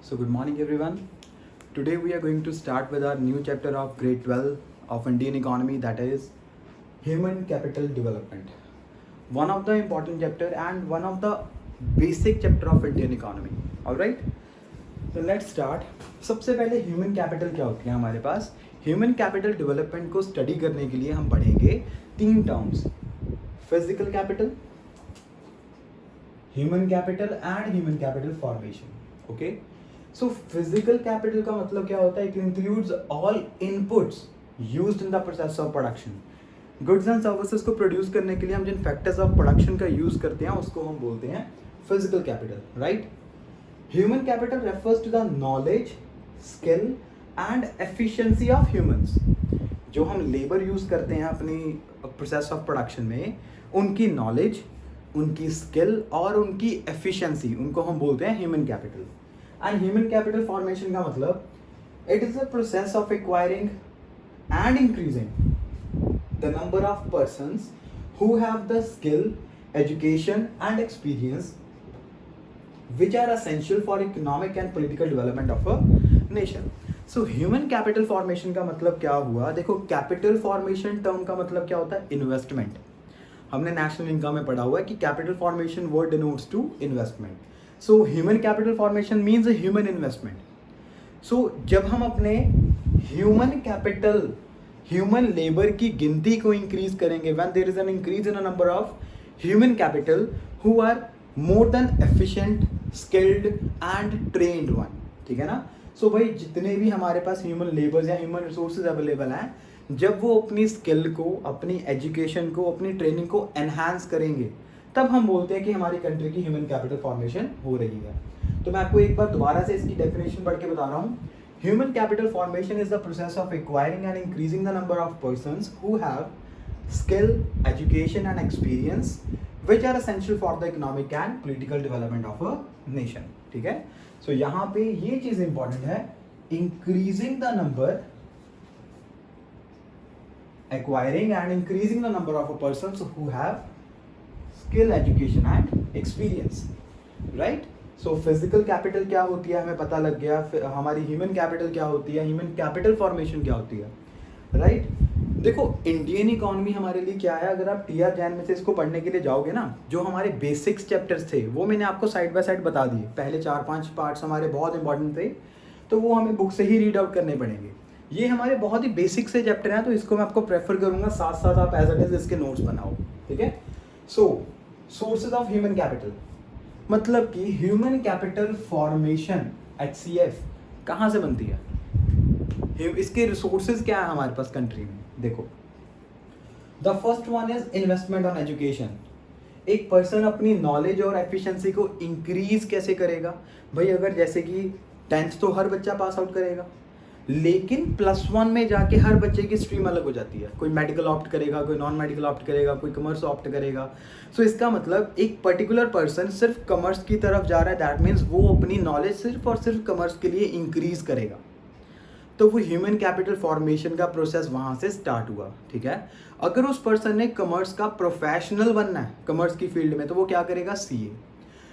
So good morning everyone. Today we are going to start with our new chapter of grade 12 of Indian economy, that is human capital development. One of the important chapter and one of the basic chapter of Indian economy. All right? So let's start. सबसे पहले human capital क्या होती है हमारे पास. Human capital development को study करने के लिए हम पढ़ेंगे तीन terms: physical capital, human capital and human capital formation. Okay, so physical capital का मतलब क्या होता है? It includes all inputs used in the process of production. Goods and services को प्रोड्यूस करने के लिए हम जिन फैक्टर्स ऑफ प्रोडक्शन का यूज करते हैं उसको हम बोलते हैं physical capital, right? Human capital refers to the knowledge, skill and efficiency of humans. जो हम लेबर यूज करते हैं अपनी प्रोसेस ऑफ प्रोडक्शन में, उनकी नॉलेज, उनकी स्किल और उनकी एफिशिएंसी, उनको हम बोलते हैं human capital. And human capital formation का मतलब it is a process of acquiring and increasing the number of persons who have the skill, education and experience which are essential for economic and political development of a nation. So human capital formation का मतलब क्या हुआ? देखो, capital formation term का मतलब क्या होता है? इन्वेस्टमेंट. हमने नेशनल इनकम में पढ़ा हुआ है कि capital formation word denotes to investment. So human capital formation means human investment. So जब हम अपने ह्यूमन कैपिटल, ह्यूमन लेबर की गिनती को इंक्रीज करेंगे, when there is an increase in a number of human capital who are more than efficient, skilled and trained one. ठीक है ना? सो भाई, जितने भी हमारे पास ह्यूमन लेबर्स या ह्यूमन रिसोर्सेज अवेलेबल हैं, जब वो अपनी स्किल को, अपनी एजुकेशन को, अपनी ट्रेनिंग को एनहांस करेंगे, तब हम बोलते हैं कि हमारी कंट्री की ह्यूमन कैपिटल फॉर्मेशन हो रही है. तो मैं आपको एक बार दोबारा से इसकी डेफिनेशन पढ़ के बता रहा हूँ. Human capital formation is the process of acquiring and increasing the number of persons who have skill, education and experience which are essential for the economic and political development of a nation. ठीक है? So यहाँ पे ये चीज important है, increasing the number, acquiring and increasing the number of persons who have skill, education and experience, right? So physical capital क्या होती है हमें पता लग गया. हमारी ह्यूमन कैपिटल क्या होती है, ह्यूमन कैपिटल फॉर्मेशन क्या होती है, राइट? देखो, इंडियन इकोनॉमी हमारे लिए क्या है? अगर आप टीआर जैन में से इसको पढ़ने के लिए जाओगे ना, जो हमारे बेसिक्स चैप्टर्स थे वो मैंने आपको साइड बाय साइड बता दिए. पहले 4-5 पार्ट्स हमारे बहुत इंपॉर्टेंट थे, तो वो हमें बुक से ही रीड आउट करने पड़ेंगे. ये हमारे बहुत ही बेसिक से चैप्टर हैं, तो इसको मैं आपको प्रेफर करूंगा साथ साथ आप एज इट इज इसके नोट्स बनाओ. ठीक है? सो सोर्सेज ऑफ ह्यूमन कैपिटल मतलब कि ह्यूमन कैपिटल फॉर्मेशन HCF कहाँ से बनती है? इसके रिसोर्सेज क्या है हमारे पास कंट्री में? देखो, the first one is investment on education. एक पर्सन अपनी नॉलेज और एफिशिएंसी को इंक्रीज कैसे करेगा? भाई, अगर जैसे कि 10th तो हर बच्चा पास आउट करेगा, लेकिन +1 में जाके हर बच्चे की स्ट्रीम अलग हो जाती है. कोई मेडिकल ऑप्ट करेगा, कोई नॉन मेडिकल ऑप्ट करेगा, कोई कॉमर्स ऑप्ट करेगा. सो इसका मतलब एक पर्टिकुलर पर्सन सिर्फ कॉमर्स की तरफ जा रहा है, दैट मीन्स वो अपनी नॉलेज सिर्फ और सिर्फ कॉमर्स के लिए इंक्रीज करेगा. तो वो ह्यूमन कैपिटल फॉर्मेशन का प्रोसेस वहाँ से स्टार्ट हुआ. ठीक है? अगर उस पर्सन ने कॉमर्स का प्रोफेशनल बनना है कॉमर्स की फील्ड में, तो वो क्या करेगा? CA.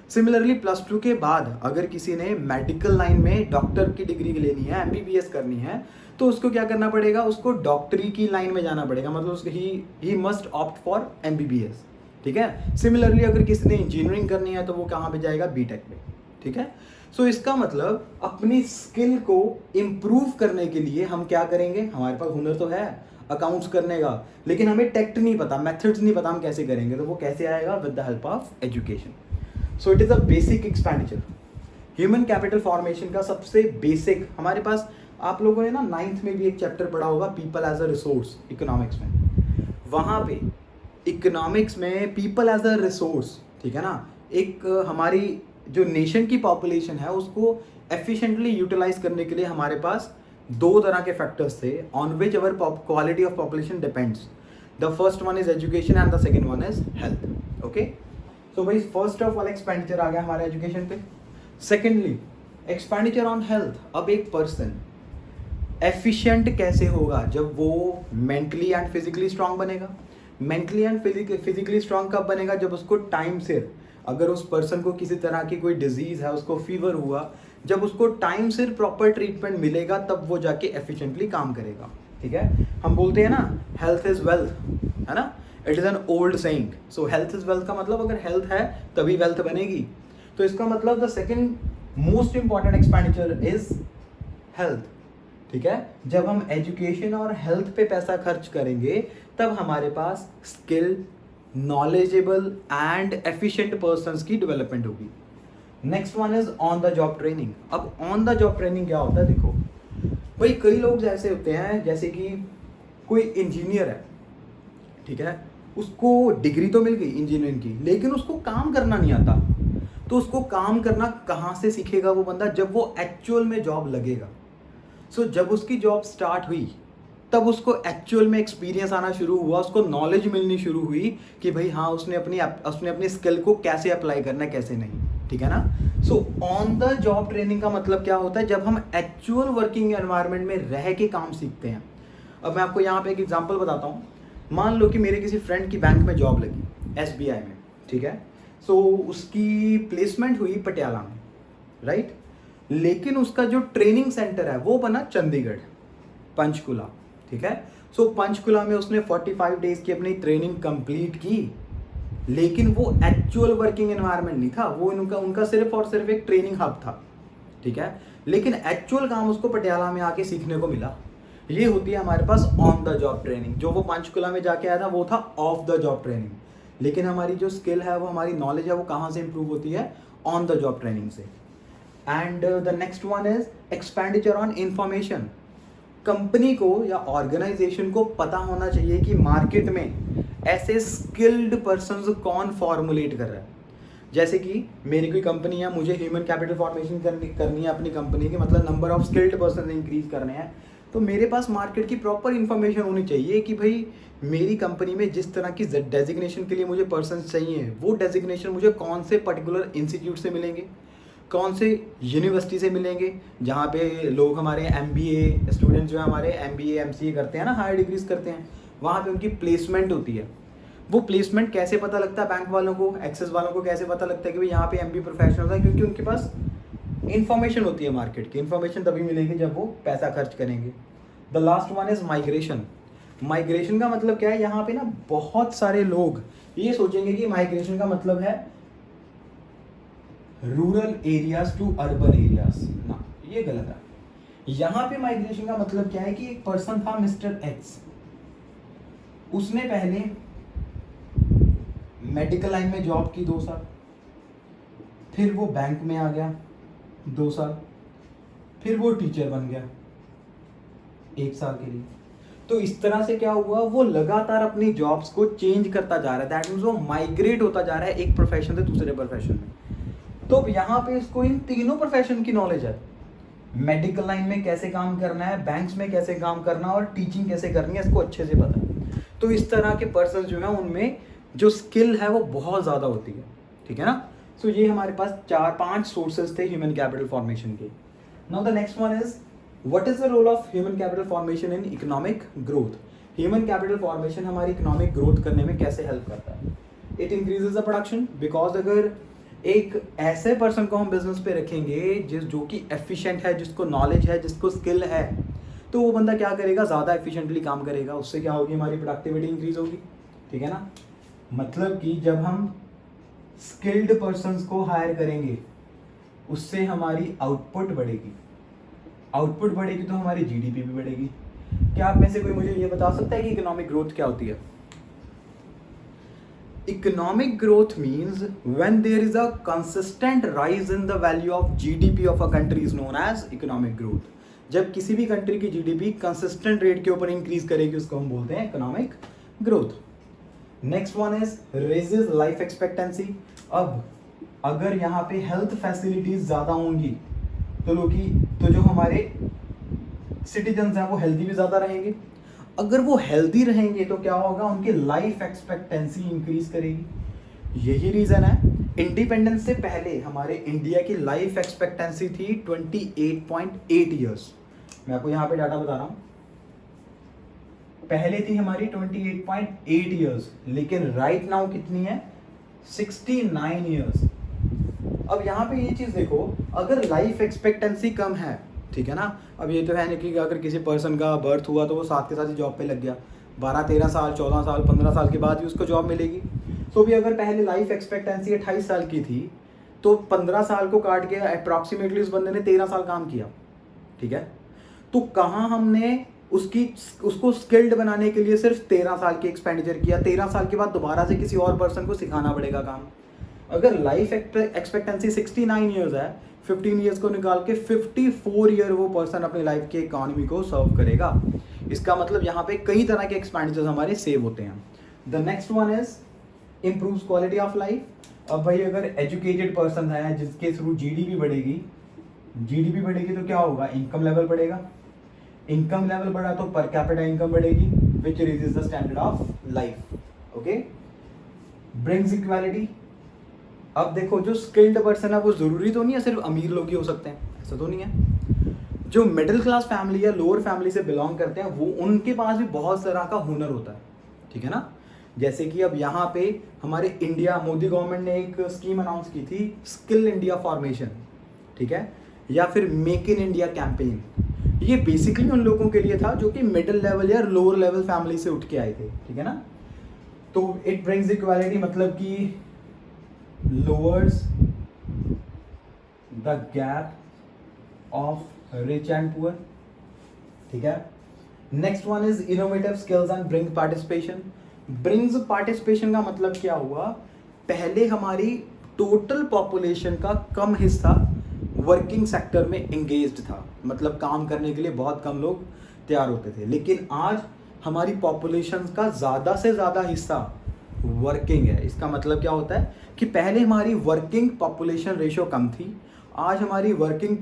सिमिलरली +2 के बाद अगर किसी ने मेडिकल लाइन में डॉक्टर की डिग्री लेनी है, MBBS करनी है, तो उसको क्या करना पड़ेगा? उसको डॉक्टरी की लाइन में जाना पड़ेगा. मतलब उसको he must opt for MBBS. ठीक है? सिमिलरली अगर किसी ने इंजीनियरिंग करनी है, तो वो कहाँ पे जाएगा? B.Tech में. ठीक है? सो इसका मतलब अपनी स्किल को इम्प्रूव करने के लिए हम क्या करेंगे? हमारे पास हुनर तो है अकाउंट्स करने का, लेकिन हमें टेक्ट नहीं पता, मेथड्स नहीं पता हम कैसे करेंगे. तो वो कैसे आएगा? With the help of education. So it is a basic expenditure. Human capital formation का सबसे बेसिक हमारे पास, आप लोगों ने ना 9th में भी एक चैप्टर पढ़ा होगा, people as a resource, economics में. वहाँ पे इकोनॉमिक्स में पीपल एज अ रिसोर्स, ठीक है ना, एक हमारी जो नेशन की पॉपुलेशन है उसको एफिशिएंटली यूटिलाइज करने के लिए हमारे पास 2 तरह के फैक्टर्स थे on which our quality of population depends. The first one is education and the second one is health. Okay, so भाई फर्स्ट ऑफ ऑल एक्सपेंडिचर आ गया हमारे एजुकेशन पे. Secondly expenditure on health. अब एक पर्सन एफिशिएंट कैसे होगा? जब वो मेंटली एंड फिजिकली स्ट्रांग बनेगा. मेंटली एंड फिजिकली स्ट्रांग कब बनेगा? जब उसको टाइम से अगर उस पर्सन को किसी तरह की कोई डिजीज़ है, उसको फीवर हुआ, जब उसको टाइम से प्रॉपर ट्रीटमेंट मिलेगा तब वो जाके एफिशिएंटली काम करेगा। ठीक है, हम बोलते हैं ना हेल्थ इज़ वेल्थ, है ना, it is an old saying. So health is wealth का मतलब अगर हेल्थ है तभी वेल्थ बनेगी। तो इसका मतलब the second most important expenditure is health. ठीक है, जब हम एजुकेशन और हेल्थ पे पैसा खर्च करेंगे तब हमारे पास skilled, knowledgeable and efficient persons की डेवलपमेंट होगी। Next one is on the job training. अब ऑन द जॉब ट्रेनिंग क्या होता है, देखो भाई कई लोग जैसे होते हैं, जैसे कि कोई इंजीनियर है, ठीक है, उसको डिग्री तो मिल गई इंजीनियरिंग की, लेकिन उसको काम करना नहीं आता। तो उसको काम करना कहाँ से सीखेगा वो बंदा, जब वो एक्चुअल में जॉब लगेगा। सो जब उसकी जॉब स्टार्ट हुई तब उसको एक्चुअल में एक्सपीरियंस आना शुरू हुआ, उसको नॉलेज मिलनी शुरू हुई कि भाई हाँ उसने अपनी स्किल को कैसे अप्लाई करना है, कैसे नहीं। ठीक है ना। So on the job training का मतलब क्या होता है, जब हम एक्चुअल वर्किंग एनवायरनमेंट में रह के काम सीखते हैं। अब मैं आपको यहाँ पे एक एग्जांपल बताता हूँ। मान लो कि मेरे किसी फ्रेंड की बैंक में जॉब लगी, SBI में, ठीक है। सो उसकी प्लेसमेंट हुई पटियाला में, राइट। लेकिन उसका जो ट्रेनिंग सेंटर है वो बना चंडीगढ़, पंचकुला। ठीक है। सो पंचकुला में उसने 45 डेज की अपनी ट्रेनिंग कंप्लीट की, लेकिन वो एक्चुअल वर्किंग एनवायरनमेंट नहीं था, वो उनका सिर्फ और सिर्फ एक ट्रेनिंग हब था। ठीक है, लेकिन एक्चुअल काम उसको पटियाला में आके सीखने को मिला। ये होती है हमारे pass on the job training. जो वो पंचकुला में जाके आया था वो था ऑफ द जॉब ट्रेनिंग, लेकिन हमारी जो स्किल है, वो हमारी नॉलेज है, वो कहाँ से इंप्रूव होती है, ऑन द जॉब ट्रेनिंग से। And the next one is expenditure on information. Company को या ऑर्गेनाइजेशन को पता होना चाहिए कि मार्केट में ऐसे स्किल्ड पर्सन्स कौन फॉर्मुलेट कर रहा है। जैसे कि मेरी कोई कंपनी है, मुझे ह्यूमन कैपिटल फॉर्मेशन करनी है अपनी कंपनी की, मतलब number of skilled person increase करने हैं, तो मेरे पास मार्केट की प्रॉपर इन्फॉर्मेशन होनी चाहिए कि भाई मेरी कंपनी में जिस तरह की डेजिग्नेशन के लिए मुझे पर्सन चाहिए, वो डेजिग्नेशन मुझे कौन से पर्टिकुलर इंस्टीट्यूट से मिलेंगे, कौन से यूनिवर्सिटी से मिलेंगे, जहाँ पे लोग हमारे MBA स्टूडेंट जो है हमारे MBA MCA करते हैं ना, हायर डिग्रीज करते हैं, वहाँ पे उनकी प्लेसमेंट होती है। वो प्लेसमेंट कैसे पता लगता है बैंक वालों को, एक्सेस वालों को कैसे पता लगता है कि भाई यहाँ पे MBA प्रोफेशनल है, क्योंकि उनके पास इन्फॉर्मेशन होती है मार्केट की। इन्फॉर्मेशन तभी मिलेगी जब वो पैसा खर्च करेंगे। The last one is migration. Migration का मतलब क्या है, यहाँ पे ना बहुत सारे लोग ये सोचेंगे कि माइग्रेशन का मतलब है rural areas to urban areas, ना, ये गलत है। यहाँ पे माइग्रेशन का मतलब क्या है कि एक पर्सन था मिस्टर एक्स, उसने पहले मेडिकल लाइन में जॉब की 2 साल, फिर वो बैंक में आ गया 2 साल, फिर वो टीचर बन गया 1 साल के लिए। तो इस तरह से क्या हुआ, वो लगातार अपनी जॉब्स को चेंज करता जा रहा है। दैट मीन्स वो माइग्रेट होता जा रहा है एक प्रोफेशन से दूसरे प्रोफेशन में। तो यहाँ पे इसको इन तीनों प्रोफेशन की नॉलेज है, मेडिकल लाइन में कैसे काम करना है, बैंक्स में कैसे काम करना है और टीचिंग कैसे करनी है, इसको अच्छे से पता है। तो इस तरह के पर्सन जो है उनमें जो स्किल है वो बहुत ज़्यादा होती है। ठीक है ना। सो ये हमारे पास 4-5 सोर्सेज थे ह्यूमन कैपिटल फॉर्मेशन के। Now the next one is what is the role of human capital formation in economic growth. Human capital formation हमारी इकोनॉमिक ग्रोथ करने में कैसे हेल्प करता है। It increases the production, because अगर एक ऐसे पर्सन को हम बिजनेस पे रखेंगे जो कि एफिशिएंट है, जिसको नॉलेज है, जिसको स्किल है, तो वो बंदा क्या करेगा, ज़्यादा एफिशिएंटली काम करेगा। उससे क्या होगी, हमारी प्रोडक्टिविटी इंक्रीज होगी। ठीक है ना। मतलब कि जब हम स्किल्ड पर्सन्स को हायर करेंगे उससे हमारी आउटपुट बढ़ेगी, आउटपुट बढ़ेगी तो हमारी GDP भी बढ़ेगी। क्या आप में से कोई मुझे ये बता सकता है कि इकोनॉमिक ग्रोथ क्या होती है। Economic growth means when there is a consistent rise in the value of GDP of a country is known as economic growth. जब किसी भी कंट्री की GDP कंसिस्टेंट रेट के ऊपर इंक्रीज करेगी उसको हम बोलते हैं economic growth. Next one is raises life expectancy. अब अगर यहाँ पे हेल्थ फैसिलिटीज ज़्यादा होंगी तो जो हमारे सिटीजन्स हैं वो हेल्दी भी ज़्यादा रहेंगे। अगर वो हेल्दी रहेंगे तो क्या होगा, उनकी लाइफ एक्सपेक्टेंसी इंक्रीज करेगी। यही रीज़न है इंडिपेंडेंस से पहले हमारे इंडिया की लाइफ एक्सपेक्टेंसी थी 28.8 ईयर्स। मैं आपको यहाँ पे डाटा बता रहा हूँ, पहले थी हमारी 28.8 ईयर्स, लेकिन राइट नाउ कितनी है 69 ईयर्स। अब यहाँ पे ये चीज़ देखो, अगर लाइफ एक्सपेक्टेंसी कम है, ठीक है ना, अब ये तो है नहीं कि अगर किसी पर्सन का बर्थ हुआ तो वो साथ के साथ ही जॉब पे लग गया, 12-13 साल 14 साल 15 साल के बाद ही उसको जॉब मिलेगी। तो भी अगर पहले लाइफ एक्सपेक्टेंसी 28 साल की थी तो 15 साल को काट के अप्रॉक्सीमेटली उस बंदे ने 13 साल काम किया, ठीक है। तो कहाँ हमने उसको स्किल्ड बनाने के लिए सिर्फ 13 साल की एक्सपेंडिचर किया, 13 साल के बाद दोबारा से किसी और पर्सन को सिखाना पड़ेगा काम। अगर लाइफ एक्सपेक्टेंसी 69 ईयर्स है, 15 ईयर्स को निकाल के 54 ईयर वो पर्सन अपनी लाइफ की इकोनॉमी को सर्व करेगा। इसका मतलब यहाँ पे कई तरह के एक्सपेंडिचर्स हमारे सेव होते हैं। The next one is improves quality of life. अब भाई अगर एजुकेटेड पर्सन है जिसके थ्रू जीडीपी बढ़ेगी तो क्या होगा, इनकम लेवल बढ़ेगा, इनकम लेवल बढ़ा तो पर कैपिटा इनकम बढ़ेगी, which raises the standard of life. Okay, brings equality. अब देखो जो स्किल्ड पर्सन है वो जरूरी तो नहीं है सिर्फ अमीर लोग ही हो सकते हैं, ऐसा तो नहीं है। जो मिडिल क्लास फैमिली या लोअर फैमिली से बिलोंग करते हैं वो उनके पास भी बहुत तरह का हुनर होता है, ठीक है ना। जैसे कि अब यहाँ पे हमारे इंडिया मोदी गवर्नमेंट ने एक स्कीम अनाउंस की थी, स्किल इंडिया फॉर्मेशन, ठीक है, या फिर मेक इन इंडिया कैंपेन। ये बेसिकली उन लोगों के लिए था जो कि मिडिल लेवल या लोअर लेवल फैमिली से उठ के आए थे, ठीक है ना। तो इट ब्रिंग्स इक्वालिटी, मतलब कि lowers the gap of rich and poor, ठीक है। Next one is innovative skills and bring participation. Brings participation का मतलब क्या हुआ, पहले हमारी टोटल पॉपुलेशन का कम हिस्सा वर्किंग सेक्टर में एंगेज्ड था, मतलब काम करने के लिए बहुत कम लोग तैयार होते थे, लेकिन आज हमारी पॉपुलेशन का ज़्यादा से ज़्यादा हिस्सा वर्किंग है। इसका मतलब क्या होता है कि पहले हमारी वर्किंग पॉपुलेशन रेशो कम थी, आज हमारी वर्किंग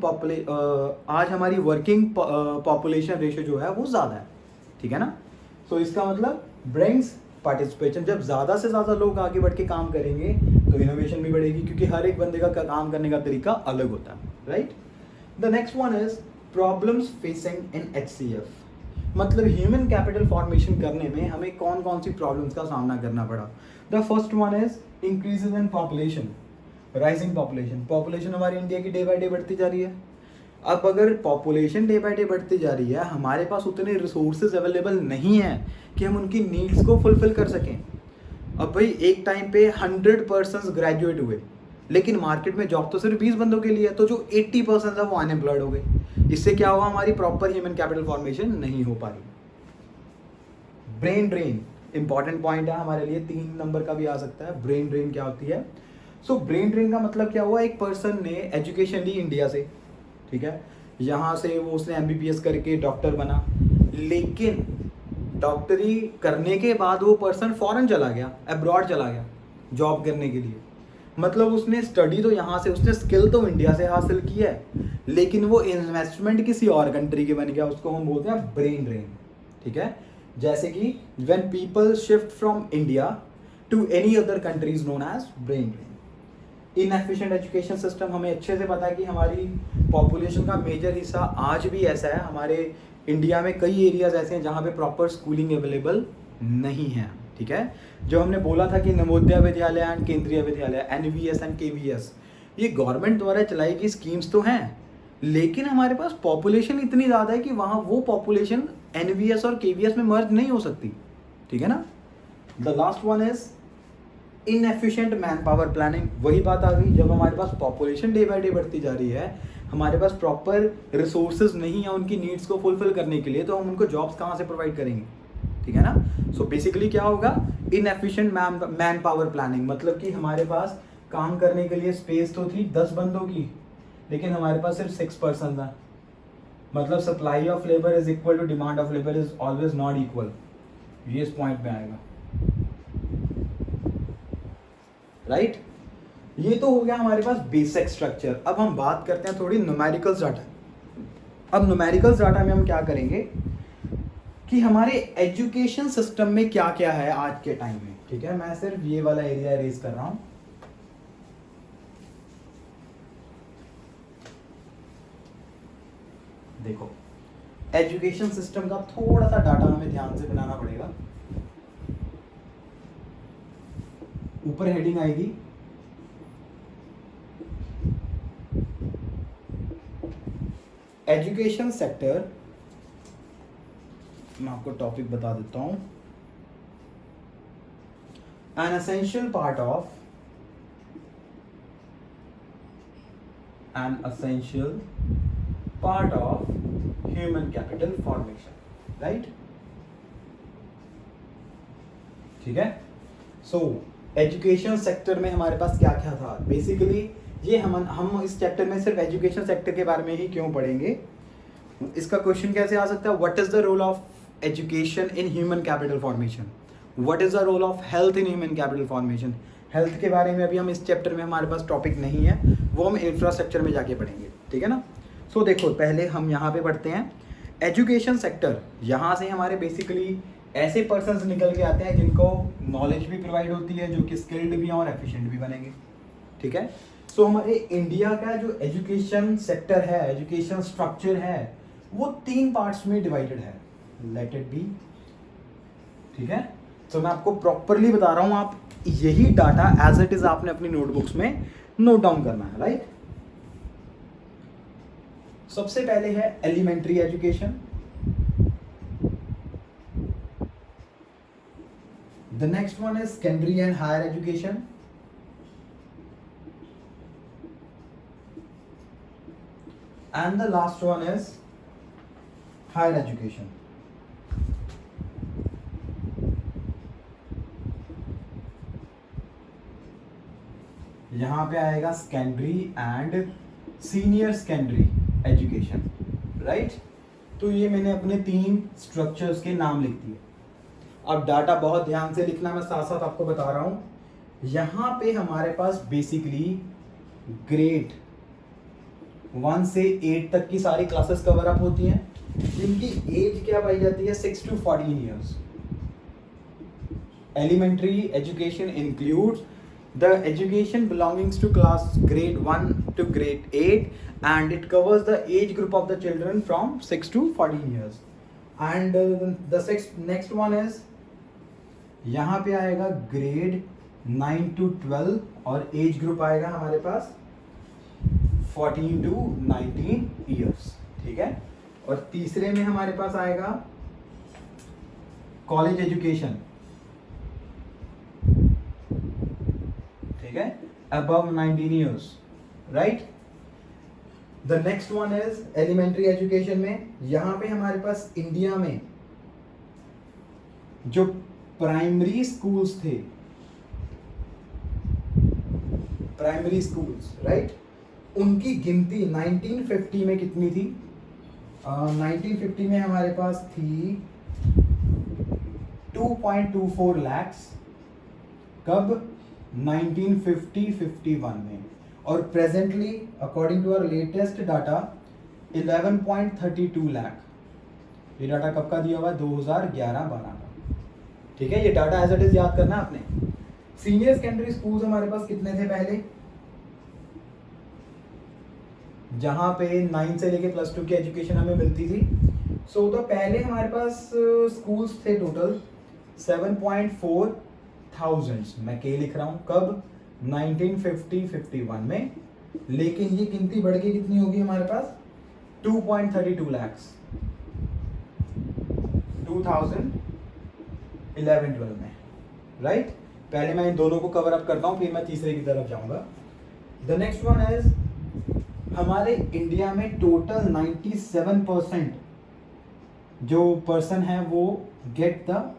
पॉपुलेशन रेशो जो है वो ज़्यादा है, ठीक है ना। तो इसका मतलब ब्रिंग्स पार्टिसिपेशन, जब ज़्यादा से ज़्यादा लोग आगे बढ़ के काम करेंगे तो इनोवेशन भी बढ़ेगी, क्योंकि हर एक बंदे का काम करने का तरीका अलग होता है, right. The next one is problems facing in HCF, मतलब ह्यूमन कैपिटल फॉर्मेशन करने में हमें कौन कौन सी प्रॉब्लम्स का सामना करना पड़ा। The first one is increases in population, rising population हमारी इंडिया की डे बाय डे बढ़ती जा रही है। अब अगर पॉपुलेशन डे बाय डे बढ़ती जा रही है, हमारे पास उतने रिसोर्सेज अवेलेबल नहीं है कि हम उनकी नीड्स को फुलफिल कर सकें। अब भाई एक टाइम पे 100 पर्सन्स ग्रेजुएट हुए, लेकिन मार्केट में जॉब तो सिर्फ 20 बंदों के लिए है, तो जो 80% है वो अनएम्प्लॉयड हो गए। इससे क्या हुआ, हमारी प्रॉपर ह्यूमन कैपिटल फॉर्मेशन नहीं हो पा रही। ब्रेन ड्रेन इंपॉर्टेंट पॉइंट है हमारे लिए, 3 नंबर का भी आ सकता है। ब्रेन ड्रेन क्या होती है? सो ब्रेन ड्रेन का मतलब क्या हुआ, एक पर्सन ने एजुकेशन ली इंडिया से, ठीक है, यहाँ से वो उसने MBBS करके डॉक्टर बना, लेकिन डॉक्टरी करने के बाद वो पर्सन फॉरेन चला गया, अब्रॉड चला गया जॉब करने के लिए। मतलब उसने स्टडी तो यहाँ से, उसने स्किल तो इंडिया से हासिल की है, लेकिन वो इन्वेस्टमेंट किसी और कंट्री के बन गया, उसको हम बोलते हैं ब्रेन ड्रेन, ठीक है। जैसे कि when people shift from India to any other countries known as brain drain. Inefficient education system, हमें अच्छे से पता है कि हमारी पॉपुलेशन का मेजर हिस्सा आज भी ऐसा है, हमारे इंडिया में कई एरियाज ऐसे हैं जहाँ पे प्रॉपर स्कूलिंग अवेलेबल नहीं है, ठीक है। जो हमने बोला था कि नवोदय विद्यालय एंड केंद्रीय विद्यालय NVS एंड KVS, ये गवर्नमेंट द्वारा चलाई गई स्कीम्स तो हैं, लेकिन हमारे पास पॉपुलेशन इतनी ज़्यादा है कि वहाँ वो पॉपुलेशन NVS और KVS में मर्ज नहीं हो सकती, ठीक है ना। The last one is inefficient man power planning. वही बात आ गई, जब हमारे पास पॉपुलेशन डे बाय डे बढ़ती जा रही है, हमारे पास प्रॉपर रिसोर्सेज नहीं है उनकी नीड्स को फुलफिल करने के लिए, तो हम उनको जॉब्स कहाँ से प्रोवाइड करेंगे, ठीक है ना। सो बेसिकली क्या होगा, इनएफिशिएंट मैन पावर प्लानिंग, मतलब कि हमारे पास काम करने के लिए स्पेस तो थी 10 बंदों की, लेकिन हमारे पास सिर्फ 6 पर्सन था। मतलब supply of labour is equal to demand of labour is always not equal, ये इस पॉइंट पे आएगा, राइट। ये तो हो गया हमारे पास बेसिक स्ट्रक्चर। अब हम बात करते हैं थोड़ी न्यूमेरिकल्स डाटा। अब न्यूमेरिकल्स डाटा में हम क्या करेंगे कि हमारे एजुकेशन सिस्टम में क्या क्या है आज के टाइम में, ठीक है। मैं सिर्फ ये वाला एरिया रेज कर रहा हूं। देखो, एजुकेशन सिस्टम का थोड़ा सा डाटा हमें ध्यान से बनाना पड़ेगा। ऊपर हेडिंग आएगी एजुकेशन सेक्टर, मैं आपको टॉपिक बता देता हूं, an essential part of human capital formation, right. ठीक है। सो एजुकेशन सेक्टर में हमारे पास क्या क्या था बेसिकली, ये हम इस चैप्टर में सिर्फ एजुकेशन सेक्टर के बारे में ही क्यों पढ़ेंगे। इसका क्वेश्चन कैसे आ सकता है, what is the role of education in human capital formation, what is the role of health in human capital formation. Health के बारे में अभी हम इस चैप्टर में हमारे पास टॉपिक नहीं है, वो हम इंफ्रास्ट्रक्चर में जाके पढ़ेंगे, ठीक है ना। सो देखो पहले हम यहाँ पे पढ़ते हैं एजुकेशन सेक्टर। यहाँ से हमारे बेसिकली ऐसे पर्सन्स निकल के आते हैं जिनको नॉलेज भी प्रोवाइड होती है, जो कि स्किल्ड भी हैं और एफिशिएंट भी बनेंगे, ठीक है। सो हमारे इंडिया का जो एजुकेशन सेक्टर है, एजुकेशन स्ट्रक्चर है, वो 3 पार्ट्स में डिवाइडेड है, लेट इट बी, ठीक है। तो मैं आपको प्रॉपरली बता रहा हूं, आप यही डाटा एज इट इज आपने अपनी नोटबुक्स में नोट डाउन करना है, राइट। सबसे पहले है elementary education, the next one is secondary and higher education, and the last one is higher education. यहाँ पे आएगा secondary and senior secondary education, right. तो ये मैंने अपने 3 स्ट्रक्चर्स के नाम लिख दिए। अब डाटा बहुत ध्यान से लिखना, मैं साथ साथ आपको बता रहा हूं। यहाँ पे हमारे पास बेसिकली ग्रेड 1 से 8 तक की सारी क्लासेस कवर अप होती हैं, जिनकी एज क्या पाई जाती है 6 to 14 years. Elementary education includes the education belongings to class grade 1 to grade 8 and it covers the age group of the children from 6 to 14 years. And the next one is, यहाँ पे आएगा grade 9 to 12 और age group आएगा हमारे पास 14 to 19 years, ठीक है। और तीसरे में हमारे पास आएगा कॉलेज एजुकेशन, ठीक है, above 19 years, right. The next one is elementary education में, यहां पे हमारे पास इंडिया में जो प्राइमरी स्कूल्स थे, प्राइमरी स्कूल्स, राइट, उनकी गिनती 1950 में कितनी थी। 1950 में हमारे पास थी 2.24 lakhs, कब 1950-51 में। और presently according to our latest data 11.32 lakh. ये डाटा कब का दिया हुआ है, 2011-12 का, ठीक है। ये डाटा एज इट इज याद करना है आपने। सीनियर सेकेंडरी स्कूल्स हमारे पास कितने थे पहले, जहां पे 9 से लेके +2 की एजुकेशन हमें मिलती थी। तो पहले हमारे पास स्कूल्स थे टोटल 7.4 थाउजेंड्स, मैं के लिख रहा हूं, कब 1950-51 में। लेकिन ये गिनती बढ़ के कितनी होगी हमारे पास 2.32 lakhs 2011-12 में, राइट। पहले मैं इन दोनों को कवर अप करता हूं, फिर मैं तीसरे की तरफ जाऊंगा। द नेक्स्ट वन इज, हमारे इंडिया में टोटल 97% जो पर्सन है वो गेट द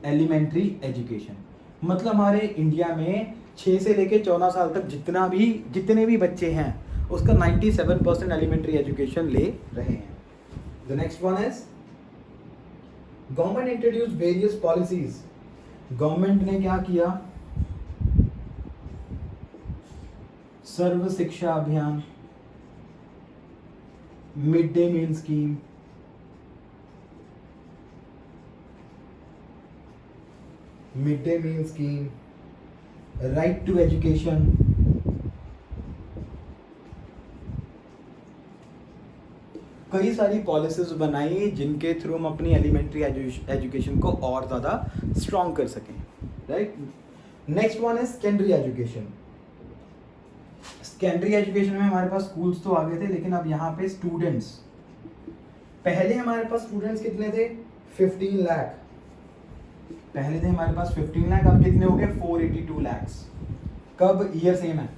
एलिमेंट्री एजुकेशन। मतलब हमारे इंडिया में 6 से लेके 14 साल तक जितने भी बच्चे हैं उसका 97% एलिमेंट्री एजुकेशन ले रहे हैं। The next one is, government introduce various policies. Government ने क्या किया, Sarva Shiksha Abhiyan, mid day meal scheme, right to education, कई सारी पॉलिसीज बनाई जिनके थ्रू हम अपनी एलिमेंट्री एजुकेशन को और ज़्यादा स्ट्रॉन्ग कर सकें, राइट। नेक्स्ट वन है सेकेंडरी एजुकेशन। सेकेंडरी एजुकेशन में हमारे पास स्कूल्स तो आ गए थे, लेकिन अब यहाँ पे स्टूडेंट्स, पहले हमारे पास स्टूडेंट्स कितने थे 15 लाख, पहले थे हमारे पास 15 लाख, अब कितने हो गए 482 लाख। कब? ईयर सेम है,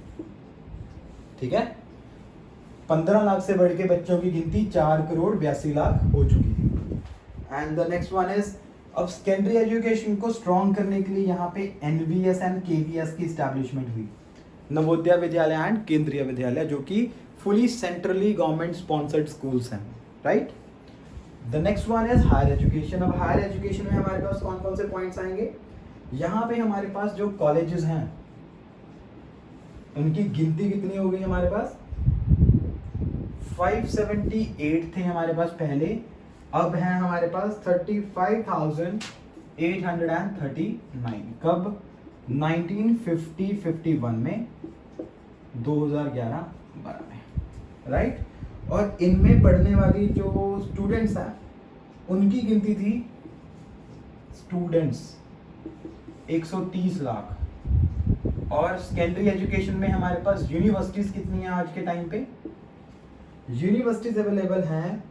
ठीक है। 15 लाख से बढ़ के बच्चों की गिनती 4 करोड़ 82 लाख हो चुकी है। And the next one is, अब सेकेंडरी एजुकेशन को स्ट्रॉन्ग करने के लिए यहाँ पे एनवीएस एंड केवीएस की स्टैब्लिशमेंट हुई, नवोदय विद्यालय एंड केंद्रीय विद्यालय, जो कि fully centrally government sponsored schools हैं, right. The next one is higher education. अब हायर एजुकेशन में हमारे पास कौन कौन से पॉइंट्स आएंगे? यहाँ पे हमारे पास जो कॉलेजेस हैं उनकी गिनती कितनी हो गई हमारे पास? 578 थे हमारे पास पहले, अब हैं हमारे पास 35,839। कब? 1950-51 में, 2011-12 में, राइट। और इनमें पढ़ने वाली जो स्टूडेंट्स हैं उनकी गिनती थी, स्टूडेंट्स 130 लाख। और सेकेंडरी एजुकेशन में हमारे पास यूनिवर्सिटीज कितनी हैं आज के टाइम पे? यूनिवर्सिटीज अवेलेबल हैं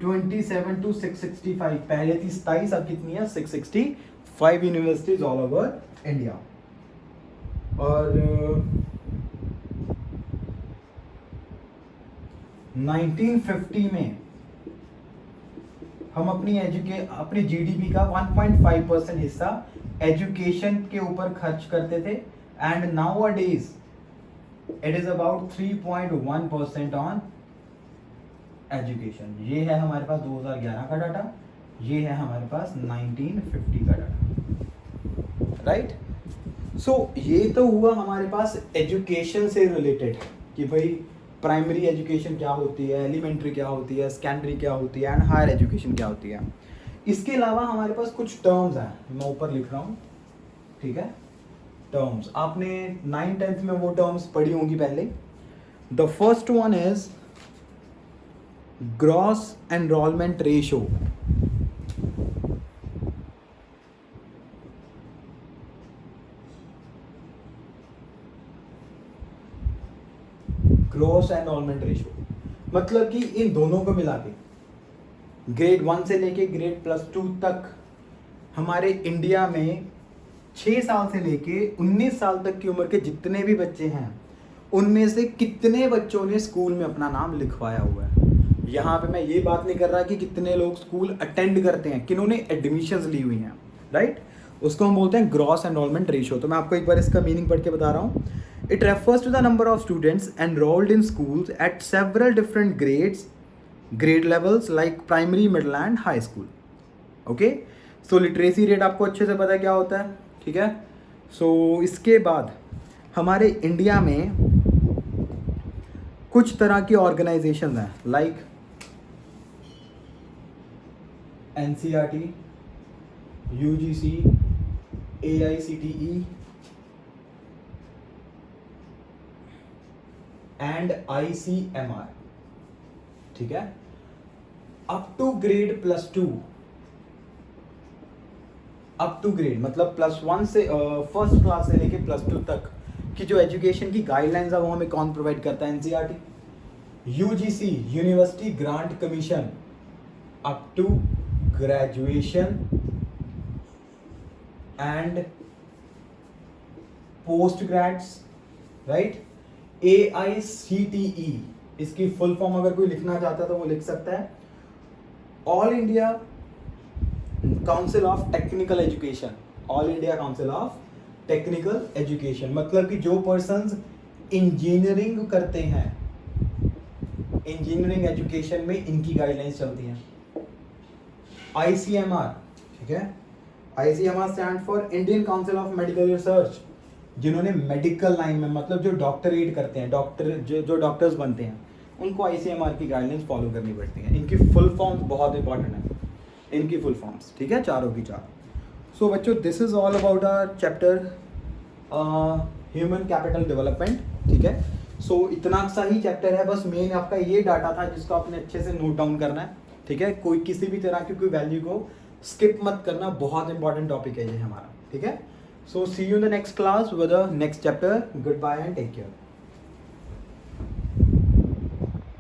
27 to 665, पहले थी 27, अब कितनी है 665 यूनिवर्सिटीज ऑल ओवर इंडिया। और 1950 में हम अपनी जीडीपी का 1.5% हिस्सा एजुकेशन के ऊपर खर्च करते थे, and now a days it is about 3.1% on education. ये है हमारे पास 2011 का डाटा, ये है हमारे पास 1950 का डाटा, राइट। सो ये तो हुआ हमारे पास एजुकेशन से रिलेटेड कि भाई प्राइमरी एजुकेशन क्या होती है, एलिमेंट्री क्या होती है, सेकेंडरी क्या होती है, एंड हायर एजुकेशन क्या होती है। इसके अलावा हमारे पास कुछ टर्म्स हैं, मैं ऊपर लिख रहा हूँ, ठीक है। टर्म्स आपने 9th-10th में वो टर्म्स पढ़ी होंगी पहले। The first one is gross enrolment ratio. Gross enrolment ratio मतलब कि इन दोनों को मिला के ग्रेड 1 से लेके ग्रेड +2 तक हमारे इंडिया में 6 साल से लेके 19 साल तक की उम्र के जितने भी बच्चे हैं उनमें से कितने बच्चों ने स्कूल में अपना नाम लिखवाया हुआ है। यहाँ पे मैं ये बात नहीं कर रहा कि कितने लोग स्कूल अटेंड करते हैं, किन्होंने एडमिशन्स ली हुई हैं, राइट। उसको हम बोलते हैं ग्रॉस एनरोलमेंट रेशो। तो मैं आपको एक बार इसका मीनिंग पढ़ के बता रहा हूँ। It refers to the number of students enrolled in schools at several different grade levels like primary, middle and high school. Okay, so literacy rate आपको अच्छे से पता है क्या होता है, ठीक है। सो इसके बाद हमारे इंडिया में कुछ तरह की ऑर्गेनाइजेशन हैं like NCERT, UGC, AICTE and ICMR, ठीक है। Up to grade +2, up to grade मतलब +1 से फर्स्ट क्लास से लेके +2 तक की जो एजुकेशन की गाइडलाइंस है वो हमें कौन प्रोवाइड करता है? NCERT। UGC university grant commission up to graduation and post grades, right. AICTE इसकी फुल फॉर्म अगर कोई लिखना चाहता है तो वो लिख सकता है, all India council of technical education. All India council of technical education मतलब कि जो पर्सन्स इंजीनियरिंग करते हैं, इंजीनियरिंग एजुकेशन में इनकी गाइडलाइंस चलती हैं। ICMR, ठीक है। ICMR stand for Indian council of medical research, जिन्होंने मेडिकल लाइन में मतलब जो डॉक्टरेट करते हैं, जो डॉक्टर्स बनते हैं, उनको ICMR की गाइडलाइंस फॉलो करनी पड़ती हैं। इनकी फुल फॉर्म्स बहुत इंपॉर्टेंट है, इनकी फुल फॉर्म्स, ठीक है, चारों की चार। सो बच्चों, this is all about our chapter human capital development, ठीक है। सो इतना सा ही चैप्टर है, बस मेन आपका ये डाटा था जिसको आपने अच्छे से नोट डाउन करना है, ठीक है। कोई किसी भी तरह की कोई वैल्यू को स्किप मत करना, बहुत इंपॉर्टेंट टॉपिक है ये हमारा। ठीक है. So see you in the next class with the next chapter. Goodbye and take care.